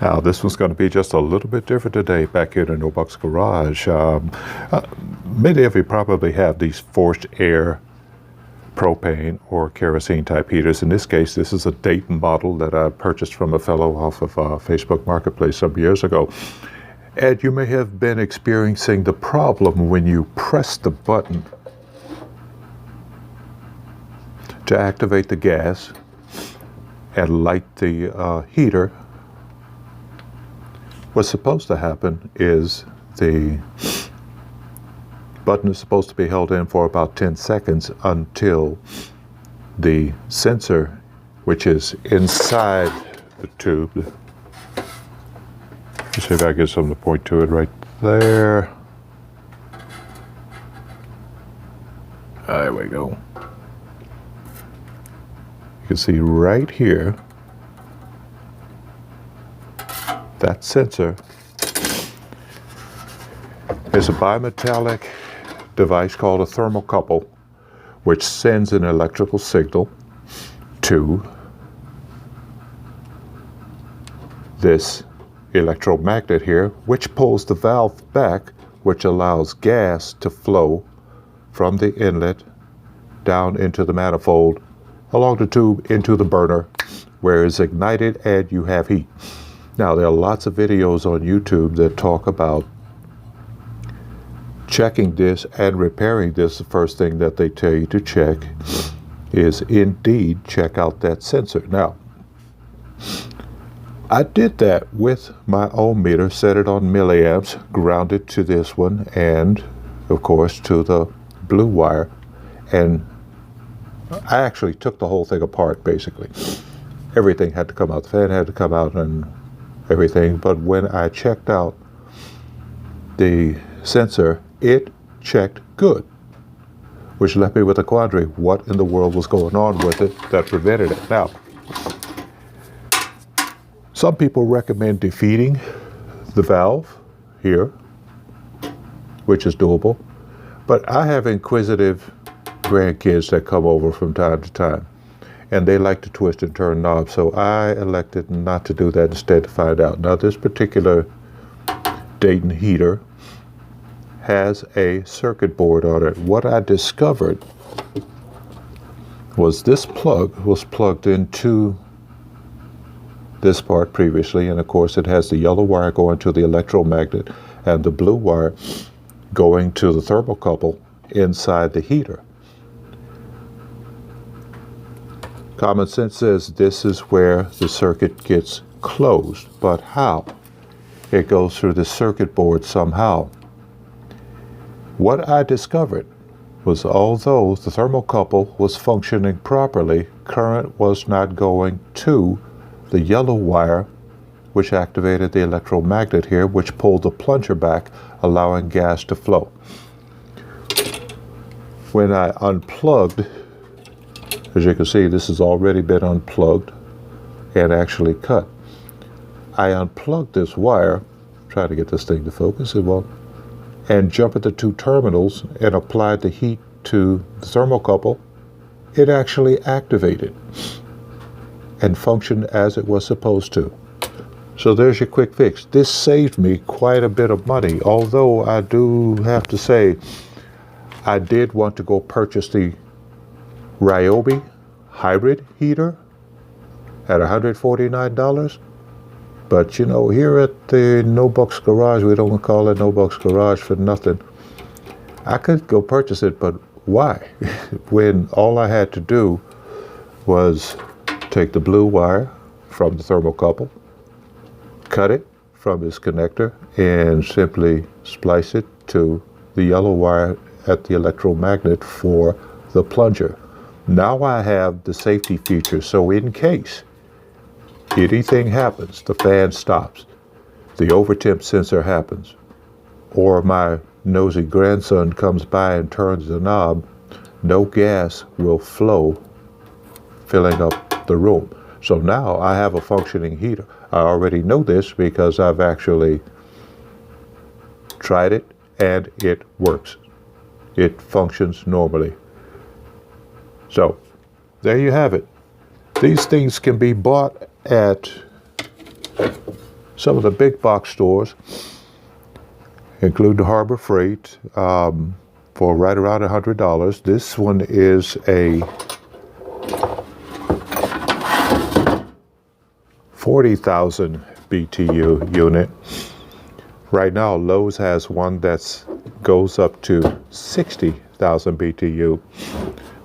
Now this one's going to be just a little bit different today back here in No Bucks Garage. Many of you probably have these forced air propane or kerosene type heaters. In this case, this is a Dayton model that I purchased from a fellow off of Facebook Marketplace some years ago. And you may have been experiencing the problem when you press the button to activate the gas and light the heater. What's supposed to happen is the button is supposed to be held in for about 10 seconds until the sensor, which is inside the tube, let's see if I get something to point to it right there. There we go. You can see right here, that sensor is a bimetallic device called a thermocouple, which sends an electrical signal to this electromagnet here, which pulls the valve back, which allows gas to flow from the inlet down into the manifold, along the tube into the burner, where it's ignited and you have heat. Now, there are lots of videos on YouTube that talk about checking this and repairing this. The first thing that they tell you to check is indeed check out that sensor. Now, I did that with my own meter, set it on milliamps, grounded to this one, and of course to the blue wire. And I actually took the whole thing apart, basically. Everything had to come out. The fan had to come out and everything. But when I checked out the sensor, it checked good, which left me with a quandary. What in the world was going on with it that prevented it? Now, some people recommend defeating the valve here, which is doable. But I have inquisitive grandkids that come over from time to time, and they like to twist and turn knobs, so I elected not to do that, instead to find out. Now, this particular Dayton heater has a circuit board on it. What I discovered was this plug was plugged into this part previously, and of course it has the yellow wire going to the electromagnet and the blue wire going to the thermocouple inside the heater. Common sense says this is where the circuit gets closed, but how? It goes through the circuit board somehow. What I discovered was, although the thermocouple was functioning properly, current was not going to the yellow wire, which activated the electromagnet here, which pulled the plunger back, allowing gas to flow. When I unplugged, as you can see, this has already been unplugged and actually cut. I unplugged this wire, try to get this thing to focus, it won't, and jump at the two terminals and applied the heat to the thermocouple. It actually activated and functioned as it was supposed to. So there's your quick fix. This saved me quite a bit of money, although I do have to say I did want to go purchase the Ryobi hybrid heater at $149. But you know, here at the No Bucks Garage, we don't call it No Bucks Garage for nothing. I could go purchase it, but why? When all I had to do was take the blue wire from the thermocouple, cut it from its connector, and simply splice it to the yellow wire at the electromagnet for the plunger. Now I have the safety feature, so in case anything happens, the fan stops, the overtemp sensor happens, or my nosy grandson comes by and turns the knob, no gas will flow filling up the room. So now I have a functioning heater. I already know this because I've actually tried it and it works. It functions normally. So there you have it. These things can be bought at Some of the big box stores include the Harbor Freight for right around $100. This one is a 40,000 BTU unit. Right now, Lowe's has one that goes up to 60,000 BTU.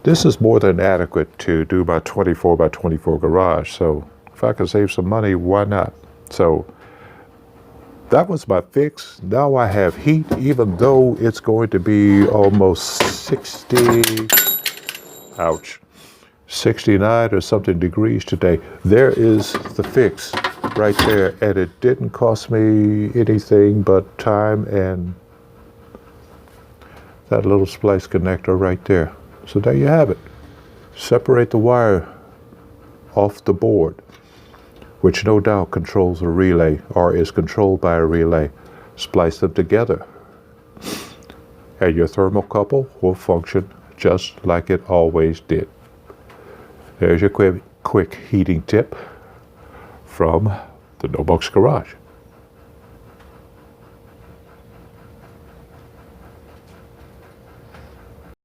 This is more than adequate to do my 24 by 24 garage. So if I can save some money, why not? So that was my fix. Now I have heat, even though it's going to be almost 60, ouch, 69 or something degrees today. There is the fix right there, and it didn't cost me anything but time and that little splice connector right there. So there you have it. Separate the wire off the board, which no doubt controls a relay or is controlled by a relay. Splice them together, and your thermocouple will function just like it always did. There's your quick heating tip from the No Box Garage.